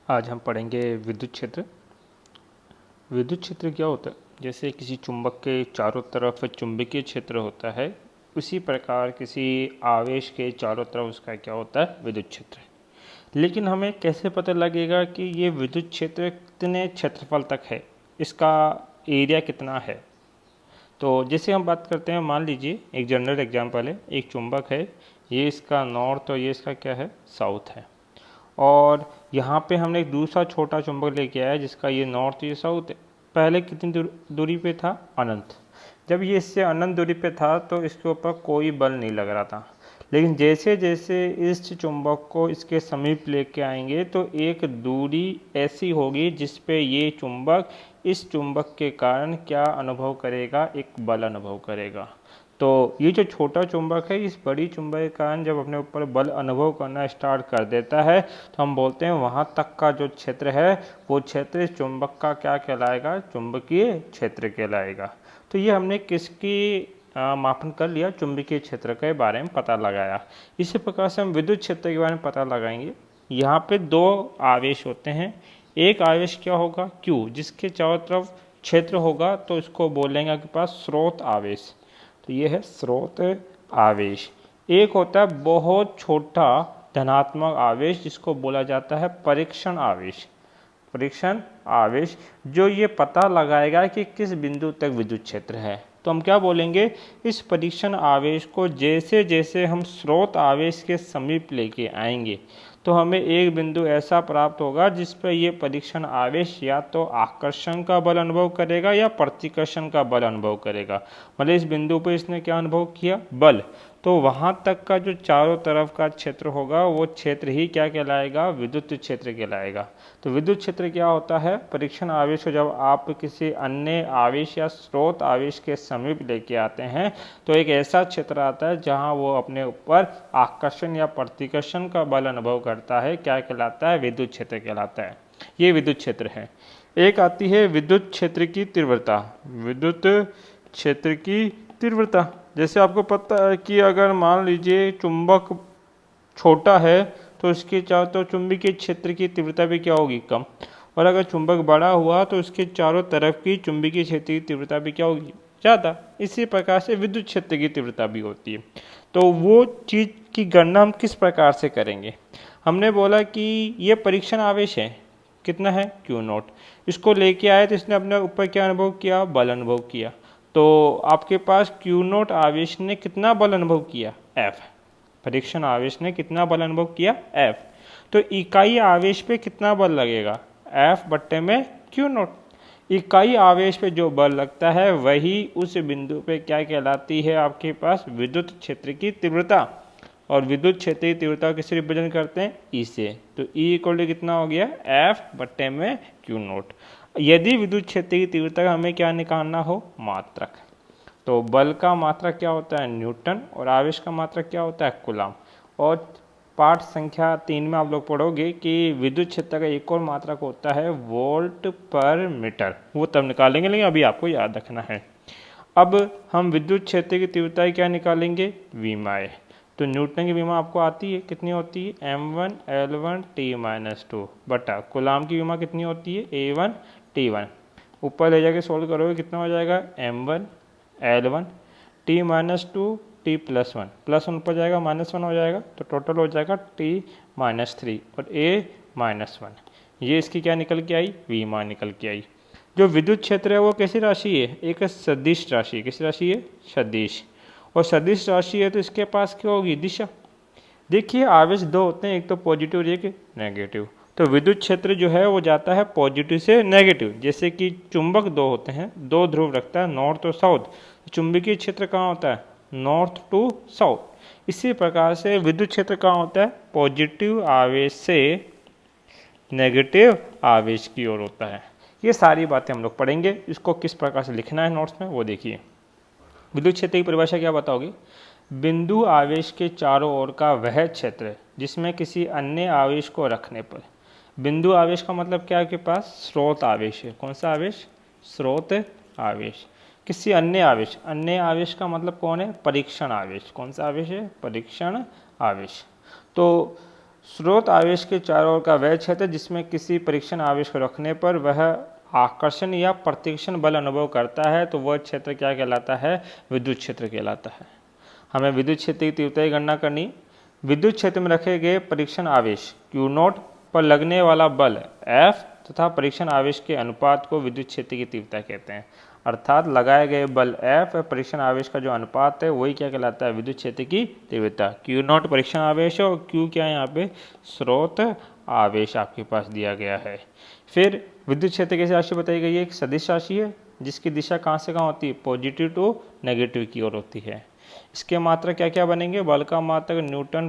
आज हम पढ़ेंगे विद्युत क्षेत्र। विद्युत क्षेत्र क्या होता है? जैसे किसी चुंबक के चारों तरफ चुंबकीय क्षेत्र होता है, उसी प्रकार किसी आवेश के चारों तरफ उसका क्या होता है? विद्युत क्षेत्र। लेकिन हमें कैसे पता लगेगा कि ये विद्युत क्षेत्र कितने क्षेत्रफल तक है, इसका एरिया कितना है? तो जैसे हम बात करते हैं, मान लीजिए एक जनरल एग्जांपल है, एक चुंबक है, ये इसका नॉर्थ और ये इसका क्या है? साउथ है। और यहाँ पे हमने एक दूसरा छोटा चुंबक लेके आया जिसका ये नॉर्थ ये साउथ है। पहले कितनी दूरी पे था? अनंत। जब ये इससे अनंत दूरी पे था तो इसके ऊपर कोई बल नहीं लग रहा था। लेकिन जैसे जैसे इस चुंबक को इसके समीप लेके आएंगे तो एक दूरी ऐसी होगी जिस पे ये चुंबक इस चुंबक के कारण क्या अनुभव करेगा? एक बल अनुभव करेगा। तो ये जो छोटा चुंबक है, इस बड़ी चुंबक के कारण जब अपने ऊपर बल अनुभव करना स्टार्ट कर देता है तो हम बोलते हैं वहाँ तक का जो क्षेत्र है वो क्षेत्र इस चुंबक का क्या कहलाएगा? चुंबकीय क्षेत्र कहलाएगा। तो ये हमने किसकी मापन कर लिया? चुंबकीय क्षेत्र के बारे में पता लगाया। इसी प्रकार से हम विद्युत क्षेत्र के बारे में पता लगाएंगे। यहाँ पे दो आवेश होते हैं। एक आवेश क्या होगा? Q, जिसके चारों तरफ क्षेत्र होगा तो इसको बोलेंगे आपके पास स्रोत आवेश। तो ये है स्रोत आवेश। एक होता है बहुत छोटा धनात्मक आवेश जिसको बोला जाता है परीक्षण आवेश। परीक्षण आवेश जो ये पता लगाएगा कि किस बिंदु तक विद्युत क्षेत्र है। तो हम क्या बोलेंगे? इस परीक्षण आवेश को जैसे जैसे हम स्रोत आवेश के समीप लेके आएंगे तो हमें एक बिंदु ऐसा प्राप्त होगा जिस पर ये परीक्षण आवेश या तो आकर्षण का बल अनुभव करेगा या प्रतिकर्षण का बल अनुभव करेगा। मतलब इस बिंदु पर इसने क्या अनुभव किया? बल। तो वहाँ तक का जो चारों तरफ का क्षेत्र होगा वो क्षेत्र ही क्या कहलाएगा? विद्युत क्षेत्र कहलाएगा। तो विद्युत क्षेत्र क्या होता है? परीक्षण आवेश को जब आप किसी अन्य आवेश या स्रोत आवेश के समीप लेके आते हैं तो एक ऐसा क्षेत्र आता है जहाँ वो अपने ऊपर आकर्षण या प्रतिकर्षण का बल अनुभव करता है। क्या कहलाता है? विद्युत क्षेत्र कहलाता है। ये विद्युत क्षेत्र है। एक आती है विद्युत क्षेत्र की तीव्रता। विद्युत क्षेत्र की तीव्रता, जैसे आपको पता है कि अगर मान लीजिए चुंबक छोटा है तो इसके चारों तरफ चुंबकीय क्षेत्र की तीव्रता भी क्या होगी? कम। और अगर चुंबक बड़ा हुआ तो इसके चारों तरफ की चुंबकीय क्षेत्र की तीव्रता भी क्या होगी? ज़्यादा। इसी प्रकार से विद्युत क्षेत्र की तीव्रता भी होती है। तो वो चीज़ की गणना हम किस प्रकार से करेंगे? हमने बोला कि ये परीक्षण आवेश है, कितना है? Q not. इसको लेके आए तो इसने अपने ऊपर क्या अनुभव किया? बल अनुभव किया। तो आपके पास Q नॉट आवेश ने कितना बल अनुभव किया? F। परीक्षण आवेश ने कितना बल अनुभव किया? F। तो इकाई आवेश पे कितना बल लगेगा? F बट्टे में Q नॉट। इकाई आवेश पे जो बल लगता है वही उस बिंदु पे क्या कहलाती है? आपके पास विद्युत क्षेत्र की तीव्रता। और विद्युत क्षेत्र की तीव्रता किससे रिप्रेजेंट करते हैं? E से। तो E इक्वल टू कितना हो गया? F बट्टे में Q नॉट। यदि विद्युत क्षेत्र की तीव्रता का हमें क्या निकालना हो? मात्रक। तो बल का मात्रक क्या होता है? न्यूटन। और आवेश का मात्रक क्या होता है? कूलम। और पाठ संख्या 3 में आप लोग पढ़ोगे कि विद्युत क्षेत्र का एक और मात्रक होता है वोल्ट पर मीटर। वो तब निकालेंगे, लेकिन अभी आपको याद रखना है। अब हम विद्युत क्षेत्र की तीव्रता क्या निकालेंगे? विमाएँ। तो न्यूटन की विमा आपको आती है, कितनी होती है? m1 l1 t-2 बटा कूलम की विमा कितनी होती है? a1 t1। ऊपर ले जाके सोल्व करोगे कितना हो जाएगा? m1 l1 t-2 t+1 plus 1 ऊपर जाएगा -1 हो जाएगा, तो टोटल हो जाएगा t-3 और a-1। ये इसकी क्या निकल के आई? विमा निकल के आई। जो विद्युत क्षेत्र है वो कैसी राशि है? एक सदिश राशि। किस राशि है? सदिश। और सदिश राशि है तो इसके पास क्या होगी? दिशा। देखिए आवेश दो होते हैं, एक तो पॉजिटिव और एक नेगेटिव। तो विद्युत क्षेत्र जो है वो जाता है पॉजिटिव से नेगेटिव। जैसे कि चुंबक दो होते हैं, दो ध्रुव रखता है, नॉर्थ और साउथ। चुंबकीय क्षेत्र कहाँ होता है? North to south. इसी प्रकार से विद्युत क्षेत्र कहाँ होता है? पॉजिटिव आवेश से नेगेटिव आवेश की ओर होता है। ये सारी बातें हम लोग पढ़ेंगे। इसको किस प्रकार से लिखना है नोट्स में वो देखिए। विद्युत क्षेत्र की परिभाषा क्या बताओगे? बिंदु आवेश के चारों ओर का वह क्षेत्र जिसमें किसी अन्य आवेश को रखने पर। बिंदु आवेश का मतलब क्या है? आपके पास स्रोत आवेश है। कौन सा आवेश? स्रोत आवेश। किसी अन्य आवेश, अन्य आवेश का मतलब कौन है? परीक्षण आवेश। कौन सा आवेश है? परीक्षण आवेश। तो स्रोत आवेश के चारों ओर का वह क्षेत्र जिसमें किसी परीक्षण आवेश को रखने पर वह आकर्षण या प्रतिकर्षण बल अनुभव करता है, तो वह क्षेत्र क्या कहलाता है? विद्युत क्षेत्र कहलाता है। हमें विद्युत क्षेत्र की तीव्रता की गणना करनी। विद्युत क्षेत्र में रखे गए परीक्षण आवेश Q0 पर लगने वाला बल F तथा परीक्षण आवेश के अनुपात को विद्युत क्षेत्र की तीव्रता कहते हैं। अर्थात लगाए गए बल F और परीक्षण आवेश का जो अनुपात है वही क्या कहलाता है? विद्युत क्षेत्र की तीव्रता। Q0 परीक्षण आवेश है और Q क्या है? यहाँ पे स्रोत आवेश आपके पास दिया गया है। फिर विद्युत क्षेत्र कैसी राशि बताई गई है? एक सदिश राशि है जिसकी दिशा कहाँ से कहाँ होती है? पॉजिटिव टू नेगेटिव की ओर होती है। इसके मात्रक क्या क्या बनेंगे? बल का मात्रक न्यूटन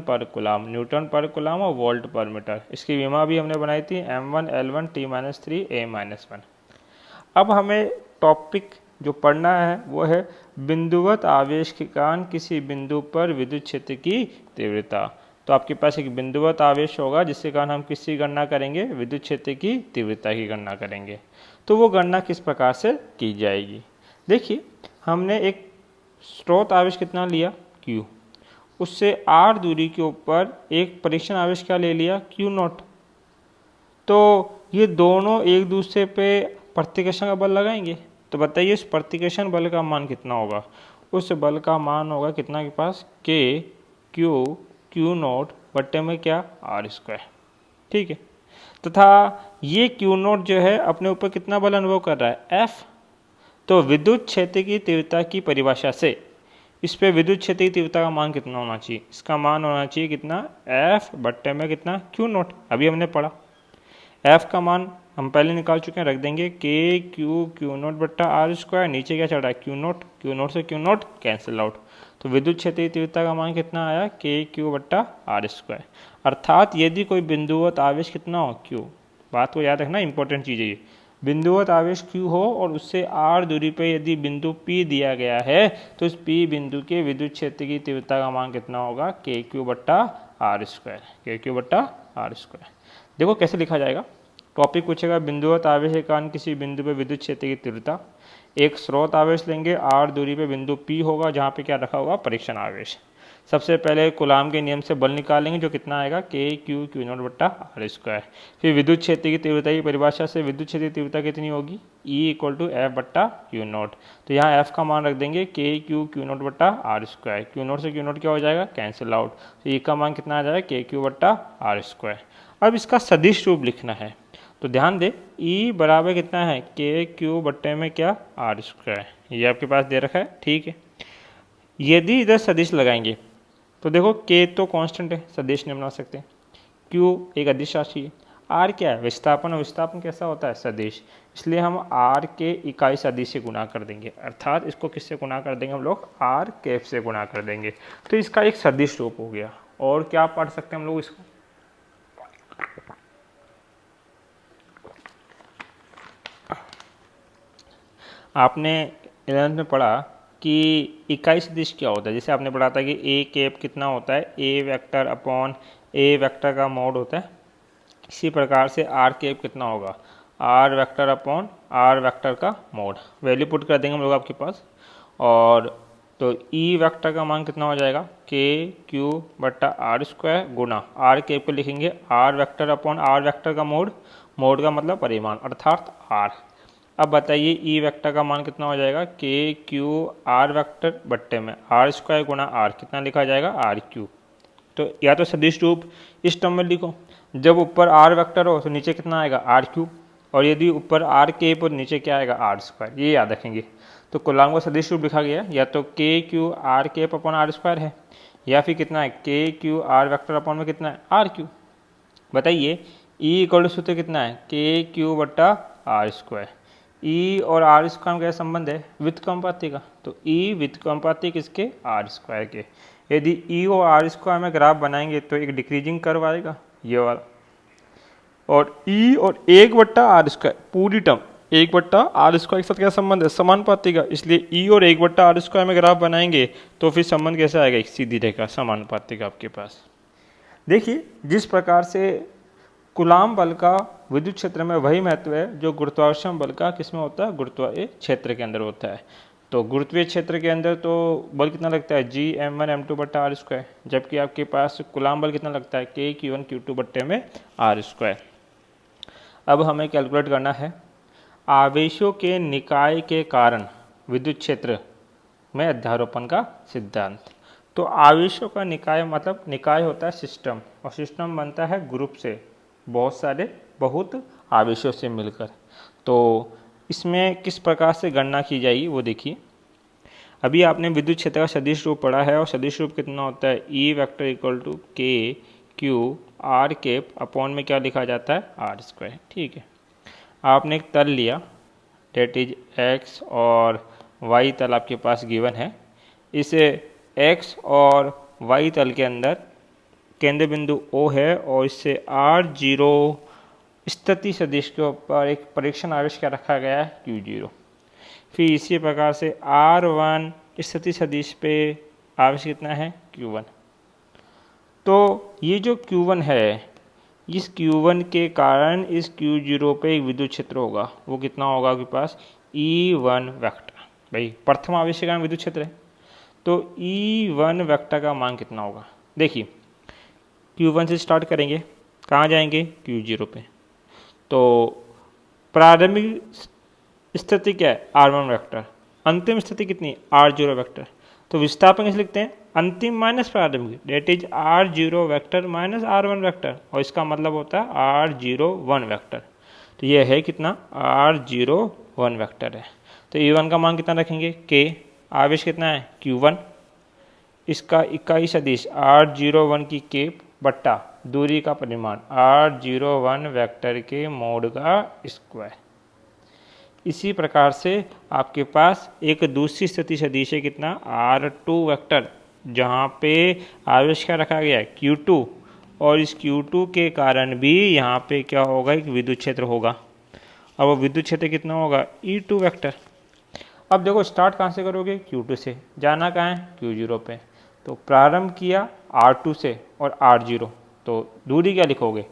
पर कूलाम और वोल्ट पर मीटर। इसकी विमा भी हमने बनाई थी m1 L1 T-3 A-1। अब हमें टॉपिक जो पढ़ना है वो है बिंदुवत आवेश के कारण किसी बिंदु पर विद्युत क्षेत्र की तीव्रता। तो आपके पास एक बिंदुवत आवेश होगा जिसके कारण हम किसकी गणना करेंगे? विद्युत क्षेत्र की तीव्रता की गणना करेंगे। तो वो गणना किस प्रकार से की जाएगी? देखिए, हमने एक स्रोत आवेश कितना लिया? Q। उससे r दूरी के ऊपर एक परीक्षण आवेश क्या ले लिया? Q0। तो ये दोनों एक दूसरे पे प्रतिकर्षण का बल लगाएंगे। तो बताइए इस प्रतिकर्षण बल का मान कितना होगा? उस बल का मान होगा कितना के पास? K Q Q0 बट्टे में क्या? R²। ठीक है। तथा ये Q0 जो है अपने ऊपर कितना बल अनुभव कर रहा है? F। तो विद्युत क्षेत्र की तीव्रता की परिभाषा से इस पे विद्युत क्षेत्र की तीव्रता का मान कितना होना चाहिए? इसका मान होना चाहिए कितना? F बट्टे में कितना? Q0। अभी हमने पढ़ा F का मान हम पहले निकाल चुके हैं, रख देंगे K Q Q0 बट्टा R²। नीचे क्या चढ़ा है? Q0। Q0 से Q0 कैंसिल आउट। तो विद्युत क्षेत्र की तीव्रता का मान कितना आया? K Q बट्टा R²। अर्थात यदि कोई बिंदुवत आवेश कितना हो? Q। बात को याद रखना, इंपॉर्टेंट चीज़ है ये। बिंदुवत आवेश Q हो और उससे R दूरी पे यदि बिंदु P दिया गया है तो इस P बिंदु के विद्युत क्षेत्र की तीव्रता का मान कितना होगा? KQ बट्टा R²। KQ बट्टा R²। देखो कैसे लिखा जाएगा। टॉपिक पूछेगा बिंदुवत आवेश के कारण किसी बिंदु पर विद्युत क्षेत्र की तीव्रता। एक स्रोत आवेश लेंगे, R दूरी पे बिंदु P होगा जहाँ पे क्या रखा होगा? परीक्षण आवेश। सबसे पहले कूलाम के नियम से बल निकालेंगे जो कितना आएगा? K Q Q0 बट्टा R²। फिर विद्युत क्षेत्र की तीव्रता की परिभाषा से विद्युत क्षेत्र की तीव्रता कितनी होगी? E = F बट्टा Q0। तो यहाँ F का मान रख देंगे K Q Q0 बट्टा R²। Q0 से Q0 क्या हो जाएगा? Cancel out. तो E का मान कितना आ जाएगा? K Q बट्टा R²। अब इसका सदिश रूप लिखना है तो ध्यान दे E बराबर कितना है? K Q बट्टे में क्या? R²। ये आपके पास दे रखा है। ठीक है। यदि इधर सदिश लगाएंगे तो देखो K तो कांस्टेंट है, सदिश नहीं बना सकते। Q एक अदिश राशि है। R क्या है? विस्थापन। और विस्थापन कैसा होता है? सदिश। इसलिए हम R के इकाई सदिश से गुणा कर देंगे। अर्थात इसको किससे गुणा कर देंगे? हम लोग R कैप से गुणा कर देंगे। तो इसका एक सदिश रूप हो गया। और क्या पढ़ सकते हैं हम लोग इसको? आपने 11th में पढ़ा कि इकाई सदिश क्या होता है। जैसे आपने पढ़ा था कि A कैप कितना होता है? A vector upon A vector का मोड होता है। इसी प्रकार से R कैप कितना होगा? R vector upon R vector का मोड। वैल्यू पुट कर देंगे हम लोग आपके पास। और तो E वेक्टर का मान कितना हो जाएगा? K Q बट्टा R² गुना R कैप को लिखेंगे R vector upon R vector का मोड। मोड का मतलब परिमाण अर्थात R। अब बताइए E वेक्टर का मान कितना हो जाएगा? K Q R वेक्टर बट्टे में R² गुना R कितना लिखा जाएगा? RQ। तो या तो सदिश रूप इस टर्म में लिखो, जब ऊपर R वेक्टर हो तो नीचे कितना आएगा? RQ। और यदि ऊपर R कैप और नीचे क्या आएगा? R²। ये याद रखेंगे। तो कूलाम का सदिश रूप लिखा गया या तो K Q R cap upon R² है या फिर कितना है? K Q R vector upon में कितना है? RQ। बताइए E = सूत्र कितना है? K Q बट्टा R²। E और R² का क्या संबंध है? व्युत्क्रमानुपाती का। तो E व्युत्क्रमानुपाती किसके? R² के। यदि E और R² में ग्राफ बनाएंगे तो एक डिक्रीजिंग कर्व आएगा ये वाला। और E और 1/R² पूरी टर्म 1/R² के साथ क्या संबंध है? समानुपाती का। इसलिए E और 1/R² में ग्राफ बनाएंगे तो फिर संबंध कैसा आएगा? एक सीधी रेखा समानुपाती का आपके पास। देखिए जिस प्रकार से कूलाम बल का विद्युत क्षेत्र में वही महत्व है जो गुरुत्वाकर्षण बल का किसमें होता है? गुरुत्वाकर्षण क्षेत्र के अंदर होता है। तो गुरुत्वीय क्षेत्र के अंदर तो बल कितना लगता है G m1m2/r², जबकि आपके पास कूलाम बल कितना लगता है K(q1q2)/m²। अब हमें कैलकुलेट करना है आवेशों के निकाय के कारण विद्युत क्षेत्र में अध्यारोपण का सिद्धांत। तो आवेशों का निकाय मतलब निकाय होता है सिस्टम, और सिस्टम बनता है ग्रुप से, बहुत आवेशों से मिलकर। तो इसमें किस प्रकार से गणना की जाएगी वो देखिए। अभी आपने विद्युत क्षेत्र का सदिश रूप पढ़ा है, और सदिश रूप कितना होता है E vector equal to K Q R cap upon में क्या लिखा जाता है R²। ठीक है, आपने एक तल लिया, डेट इज X और Y तल आपके पास गिवन है। इस X और Y तल के अंदर केंद्र बिंदु O है, और इससे R0 स्थिति सदिश के ऊपर एक परीक्षण आवेश क्या रखा गया है Q0। फिर इसी प्रकार से R1 स्थिति सदिश पे आवेश कितना है Q1। तो ये जो Q1 है, इस Q1 के कारण इस Q0 पे एक विद्युत क्षेत्र होगा, वो कितना होगा आपके पास E1 वेक्टर। भाई प्रथम आवेश के कारण विद्युत क्षेत्र है, तो E1 वेक्टर का मान कितना होगा। देखिए Q1 से स्टार्ट करेंगे, कहाँ जाएंगे Q0 पे। तो प्रारंभिक स्थिति क्या है R1 वेक्टर, अंतिम स्थिति कितनी R0 वेक्टर। तो विस्थापन कैसे लिखते हैं अंतिम माइनस प्रारंभिक, that is R0 vector minus R1 vector, और इसका मतलब होता है R01 वेक्टर। तो यह है कितना R01 वेक्टर है। तो E1 का मान कितना रखेंगे K, आवेश कितना है Q1, इसका इकाई सदिश R01 की केप बट्टा दूरी का परिमाण R01 वेक्टर के मोड का स्क्वायर। इसी प्रकार से आपके पास एक दूसरी स्थिति सदिश है कितना R2 वेक्टर, जहाँ पे आवेश क्या रखा गया है Q2, और इस Q2 के कारण भी यहाँ पे क्या होगा एक विद्युत क्षेत्र होगा। अब वो विद्युत क्षेत्र कितना होगा E2 वेक्टर। अब देखो स्टार्ट कहाँ से करोगे Q2 से, जाना कहाँ है Q0 पे। तो प्रारंभ किया R2 से और R0, तो दूरी क्या लिखोगे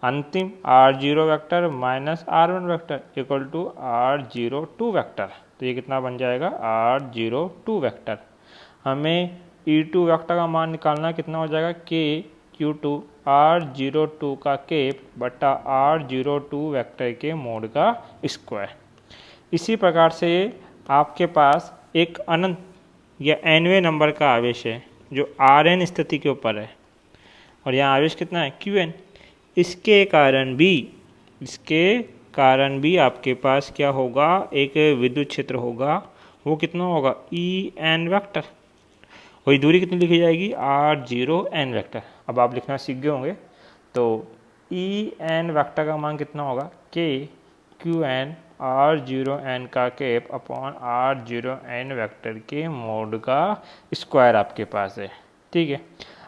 अंतिम R0 vector minus R1 vector equal to R02 vector. तो ये कितना बन जाएगा R02 वेक्टर। हमें E2 वेक्टर का मान निकालना कितना हो जाएगा K Q2 R02 का केप बटा R02 वेक्टर के मोड का स्क्वायर। इसी प्रकार से आपके पास एक अनंत या nवें नंबर का आवेश है जो Rn स्थिति के ऊपर है, और यहाँ आवेश कितना है Qn। इसके कारण भी आपके पास क्या होगा एक विद्युत क्षेत्र होगा, वो कितना होगा En वेक्टर। वही दूरी कितनी लिखी जाएगी R0n वेक्टर। अब आप लिखना सीख गए होंगे। तो En वेक्टर का मान कितना होगा K Qn R0n का केप अपॉन R0n वेक्टर के मोड का स्क्वायर आपके पास है। ठीक है,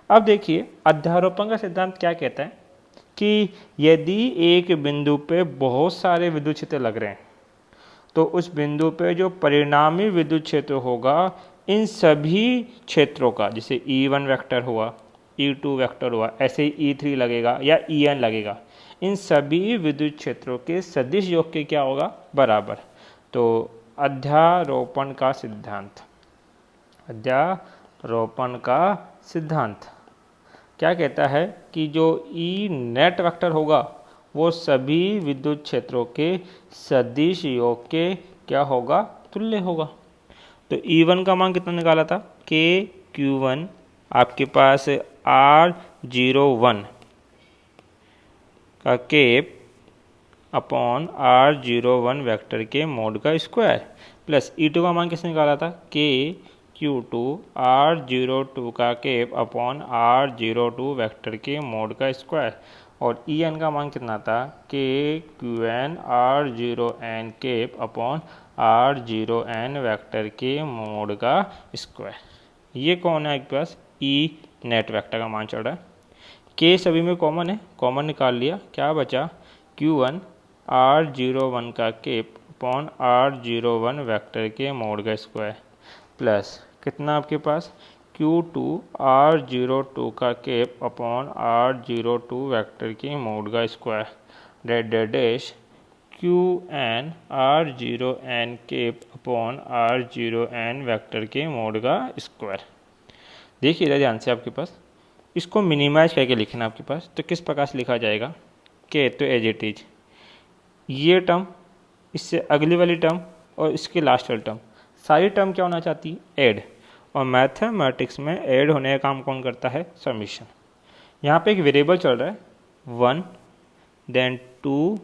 अब देखिए अध्यारोपण का सिद्धांत क्या कहता है कि यदि एक बिंदु पे बहुत सारे विद्युत क्षेत्र लग रहे हैं, तो उस बिंदु पे जो परिणामी विद्युत क्षेत्र होगा इन सभी क्षेत्रों का, जैसे E1 वेक्टर हुआ, E2 वेक्टर हुआ, ऐसे ही E3 लगेगा या En लगेगा, इन सभी विद्युत क्षेत्रों के सदिश योग के क्या होगा बराबर। तो अध्यारोपण का सिद्धांत क्या कहता है कि जो E नेट वेक्टर होगा वो सभी विद्युत क्षेत्रों के सदिश योग के क्या होगा तुल्य होगा। तो E1 का मान कितना निकाला था K Q1 आपके पास R01 का केप अपॉन R01 वेक्टर के मोड का स्क्वायर, प्लस E2 का मान किसने निकाला था K Q2 R02 का केप अपॉन R02 वेक्टर के मोड का स्क्वायर, और En का मान कितना था K Qn R0n cap upon R0n vector के मोड का स्क्वायर। ये कौन है आपके पास E नेट वेक्टर का मान चल रहा है। K सभी में कॉमन है, कॉमन निकाल लिया, क्या बचा Q1 R01 का केप अपॉन R01 वेक्टर के मोड का स्क्वायर, प्लस कितना आपके पास Q2 R02 का केप अपॉन R02 वेक्टर के मोड का square, dash Qn R0n cap upon R0n vector के मोड का स्क्वायर। देखिए इधर ध्यान से आपके पास इसको मिनिमाइज करके लिखना आपके पास, तो किस प्रकार से लिखा जाएगा के, तो एज इट इज ये टर्म, इससे अगली वाली टर्म और इसके लास्ट वाली टर्म, सारी टर्म क्या होना चाहती है, ऐड। और मैथमेटिक्स में ऐड होने का काम कौन करता है, समीशन। यहाँ पे एक वेरिएबल चल रहा है 1 देन 2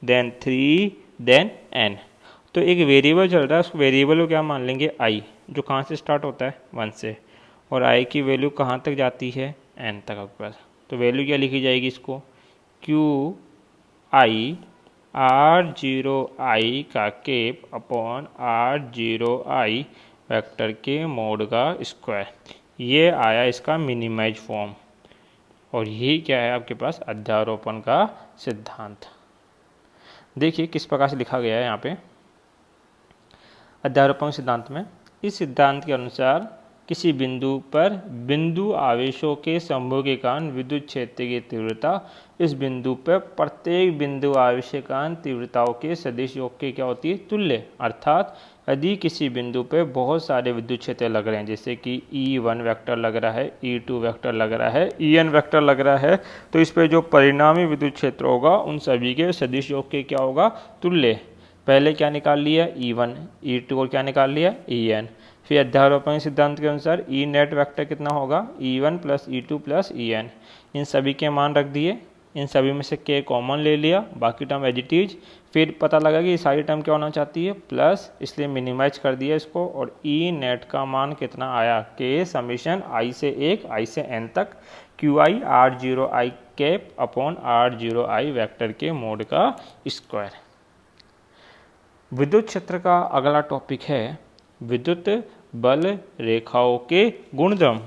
देन 3 देन n। तो एक वेरिएबल चल रहा है, उस वेरिएबल को क्या मान लेंगे i, जो कहाँ से स्टार्ट होता है 1 से, और i की वैल्यू कहाँ तक जाती है n तक आपके पास। तो वैल्यू क्या लिखी जाएगी इसको, q i R0i का केप अपॉन R0i वेक्टर के मोड का स्क्वायर। ये आया इसका मिनिमाइज फॉर्म, और यही क्या है आपके पास अध्यारोपण का सिद्धांत। देखिए किस प्रकार से लिखा गया है यहाँ पे अध्यारोपण सिद्धांत में। इस सिद्धांत के अनुसार किसी बिंदु पर बिंदु आवेशों के समूह के कारण विद्युत क्षेत्र की तीव्रता इस बिंदु पर प्रत्येक बिंदु आवेश के कारण तीव्रताओं के सदिश योग की क्या होती है, तुल्य। अर्थात यदि किसी बिंदु पर बहुत सारे विद्युत क्षेत्र लग रहे हैं, जैसे कि E1 वेक्टर लग रहा है, E2 वेक्टर लग रहा है, En वेक्टर लग रहा है, तो इस पर जो परिणामी विद्युत क्षेत्र होगा उन सभी के सदिश योग के क्या होगा, तुल्य। पहले क्या निकाल लिया, E1, E2 और क्या निकाल लिया, En। फिर अध्यारोपण सिद्धांत के अनुसार ई नेट वेक्टर कितना होगा, E1 plus E2 plus En। इन सभी के मान रख दिए, इन सभी में से के कॉमन ले लिया, बाकी टर्म एज इट इज। फिर पता लगा कि सारी टर्म क्या होना चाहती है, प्लस, इसलिए मिनिमाइज कर दिया इसको, और ई नेट का मान कितना आया, के समीशन i से 1 i से n तक Qi R0i cap upon R0i vector के मोड का स्क्वायर। विद्युत क्षेत्र का अगला टॉपिक है विद्युत बल रेखाओं के गुणधर्म।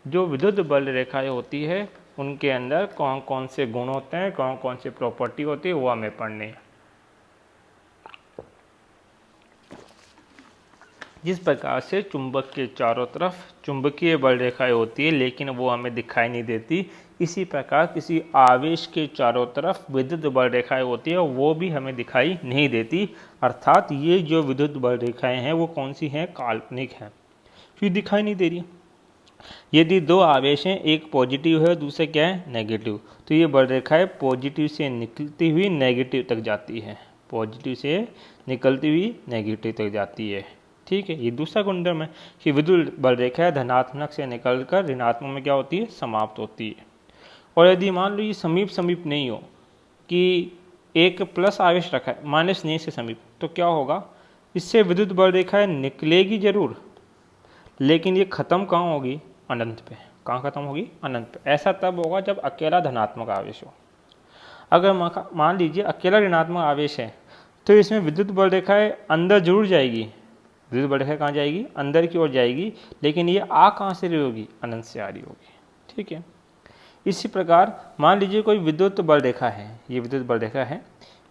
जो विद्युत बल रेखाएं होती है उनके अंदर कौन कौन से गुण होते हैं, कौन कौन से प्रॉपर्टी होती है, वो हमें पढ़ने हैं। जिस प्रकार से चुंबक के चारों तरफ चुंबकीय बल रेखाएं होती है लेकिन वो हमें दिखाई नहीं देती, इसी प्रकार किसी आवेश के चारों तरफ विद्युत बल रेखाएं होती है, वो भी हमें दिखाई नहीं देती। अर्थात ये जो विद्युत बल रेखाएं हैं वो कौन सी हैं, काल्पनिक हैं, फिर दिखाई नहीं दे रही। यदि दो आवेश हैं, एक पॉजिटिव है दूसरे क्या है, नेगेटिव, तो ये बल रेखाएं पॉजिटिव से निकलती हुई नेगेटिव तक जाती है, पॉजिटिव से निकलती हुई नेगेटिव तक जाती है। ठीक है, ये दूसरा गुणधर्म है कि विद्युत बल रेखा धनात्मक से निकलकर ऋणात्मक में क्या होती है, समाप्त होती है। और यदि मान लो ये समीप समीप नहीं हो, कि एक प्लस आवेश रखा है माइनस नहीं से समीप, तो क्या होगा, इससे विद्युत बल रेखा निकलेगी जरूर, लेकिन ये खत्म कहाँ होगी, अनंत पे। कहाँ खत्म होगी, अनंत पे। ऐसा तब होगा जब अकेला धनात्मक आवेश हो। अगर मान लीजिए अकेला ऋणात्मक आवेश है तो इसमें विद्युत बल रेखाएं अंदर जरूर जाएगी, विद्युत बल रेखा कहाँ जाएगी, अंदर की ओर जाएगी, लेकिन ये आ कहाँ से रही होगी, अनंत से आ रही होगी। ठीक है, इसी प्रकार मान लीजिए कोई विद्युत बल रेखा है, ये विद्युत बल रेखा है,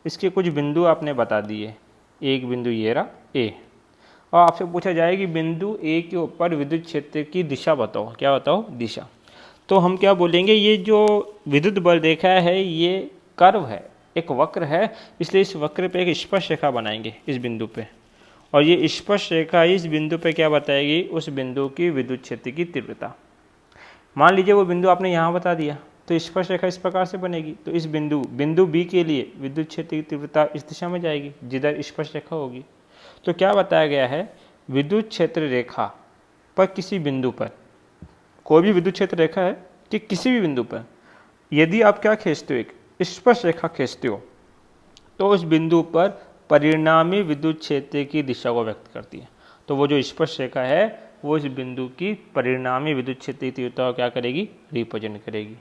इसके कुछ बिंदु आपने बता दिए, एक बिंदु ये रहा ए, और आपसे पूछा जाए कि बिंदु ए के ऊपर विद्युत क्षेत्र की दिशा बताओ, क्या बताओ, दिशा। तो हम क्या बोलेंगे, ये जो विद्युत बल रेखा है ये कर्व है, एक वक्र है, इसलिए इस वक्र पे एक स्पर्श रेखा बनाएंगे इस बिंदु पे, और ये स्पर्श रेखा इस बिंदु पे क्या बताएगी, उस बिंदु की विद्युत क्षेत्र की तीव्रता। मान लीजिए वो बिंदु आपने यहाँ बता दिया, तो स्पर्श रेखा इस प्रकार से बनेगी, तो इस बिंदु बी के लिए विद्युत क्षेत्र की तीव्रता इस दिशा में जाएगी जिधर स्पर्श रेखा होगी। तो क्या बताया गया है, विद्युत क्षेत्र रेखा पर किसी बिंदु पर, कोई भी विद्युत क्षेत्र रेखा है कि किसी भी बिंदु पर यदि आप क्या खींचते हो, एक स्पर्श रेखा खींचते हो, तो उस बिंदु पर परिणामी विद्युत क्षेत्र की दिशा को व्यक्त करती है। तो वो जो स्पर्श रेखा है वो इस बिंदु की परिणामी विद्युत क्षेत्र की तीव्रता को क्या करेगी, रिप्रेजेंट करेगी।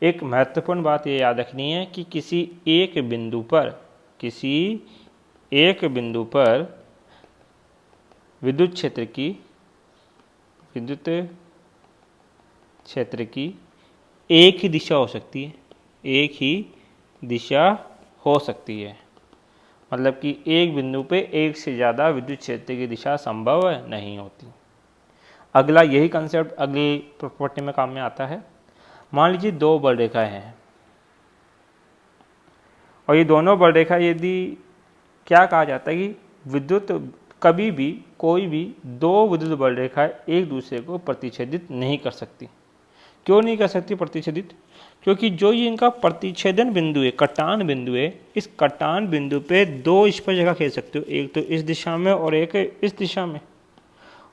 एक महत्वपूर्ण बात ये याद रखनी है कि किसी एक बिंदु पर विद्युत क्षेत्र की एक ही दिशा हो सकती है, एक ही दिशा हो सकती है, मतलब कि एक बिंदु पे एक से ज़्यादा विद्युत क्षेत्र की दिशा संभव नहीं होती। अगला यही कंसेप्ट अगली प्रॉपर्टी में काम में आता है। मान लीजिए दो बल रेखाएं हैं, और ये दोनों बल रेखा यदि क्या कहा जाता है कि विद्युत कभी भी कोई भी दो विद्युत बल रेखाएं एक दूसरे को प्रतिच्छेदित नहीं कर सकती। क्यों नहीं कर सकती प्रतिच्छेदित? क्योंकि जो ये इनका प्रतिच्छेदन बिंदु है, कटान बिंदु है, इस कटान बिंदु पे दो स्पर्श रेखा खींच सकते हो, एक तो इस दिशा में और एक इस दिशा में।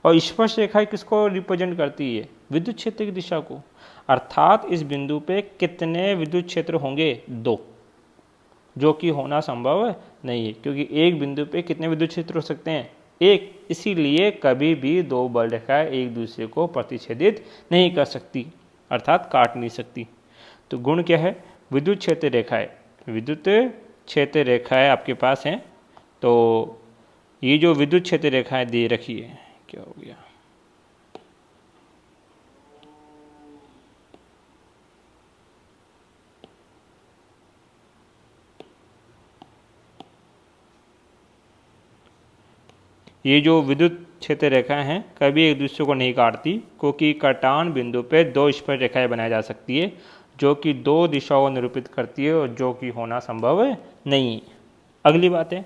और स्पर्श रेखा किसको रिप्रेजेंट करती है? विद्युत क्षेत्र की दिशा को। अर्थात इस बिंदु पे कितने विद्युत क्षेत्र होंगे? दो, जो कि होना संभव नहीं है, क्योंकि एक बिंदु पे कितने विद्युत क्षेत्र हो सकते हैं? एक। इसीलिए कभी भी दो बल रेखाएं एक दूसरे को प्रतिच्छेदित नहीं कर सकती, अर्थात काट नहीं सकती। तो गुण क्या है? विद्युत क्षेत्र रेखाएं, विद्युत क्षेत्र रेखाएं आपके पास हैं। तो ये जो विद्युत क्षेत्र रेखाएं दे रखी है, क्या हो गया? ये जो विद्युत क्षेत्र रेखाएं हैं कभी एक दूसरे को नहीं काटती, क्योंकि कटान बिंदु पे दो स्पर्श रेखाएं बनाई जा सकती है जो कि दो दिशाओं को निरूपित करती है, और जो कि होना संभव नहीं। अगली बात है,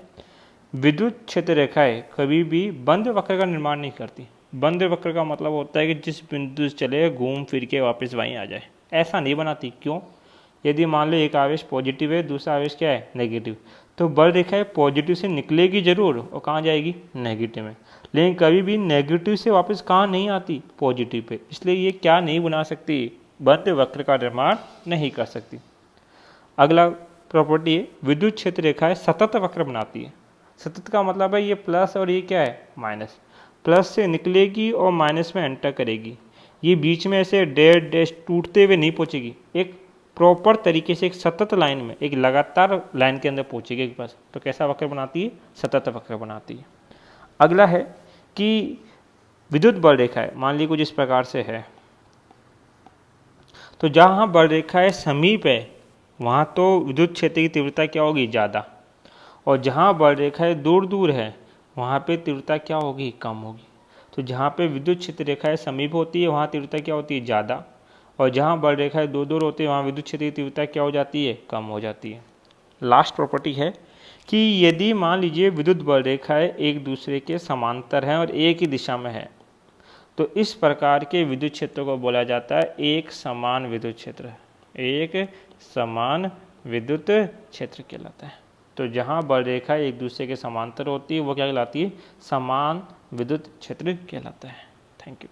विद्युत क्षेत्र रेखाएं कभी भी बंद वक्र का निर्माण नहीं करती। बंद वक्र का मतलब होता है कि जिस बिंदु से चले घूम फिर के वापस वहीं आ जाए, ऐसा नहीं बनाती। क्यों? यदि मान लो एक आवेश पॉजिटिव है, दूसरा आवेश क्या है? नेगेटिव, तो बल रेखा पॉजिटिव से निकलेगी जरूर, और कहाँ जाएगी? नेगेटिव में। लेकिन कभी भी नेगेटिव से वापस कहाँ नहीं आती? Positive pay. इसलिए ये क्या नहीं बना सकती? बंद वक्र का निर्माण नहीं कर सकती। अगला प्रॉपर्टी है, विद्युत क्षेत्र रेखाएं सतत वक्र बनाती है। सतत का मतलब है ये प्लस और ये क्या है? माइनस। प्लस से निकलेगी और माइनस में एंटर करेगी। ये बीच में ऐसे डैश डैश टूटते हुए नहीं पहुंचेगी, एक प्रॉपर तरीके से एक सतत लाइन में, एक लगातार लाइन के अंदर पहुंचेगी एक पास। तो कैसा वक्र बनाती है? सतत वक्र बनाती है। अगला है कि विद्युत बल रेखाएं मान ली कुछ इस प्रकार से है, तो जहां बल रेखाएं समीप है वहां तो विद्युत क्षेत्र की तीव्रता क्या होगी? ज़्यादा। और जहां बल रेखाएं दूर दूर है वहां पे तीव्रता क्या होगी? कम होगी। तो जहां पे विद्युत क्षेत्र रेखाएं समीप होती है वहां तीव्रता क्या होती है? ज़्यादा। और जहां बल रेखाएं दूर दूर होती है वहां विद्युत क्षेत्र की तीव्रता क्या हो जाती है? कम हो जाती है। लास्ट प्रॉपर्टी है कि यदि मान लीजिए विद्युत बल रेखाएं एक दूसरे के समांतर हैं और एक ही दिशा में है, तो इस प्रकार के विद्युत क्षेत्र को बोला जाता है एक समान विद्युत क्षेत्र। एक समान विद्युत क्षेत्र कहलाता है। तो जहां बल रेखा एक दूसरे के समांतर होती है वो क्या कहलाती है? समान विद्युत क्षेत्र कहलाता है। Thank you.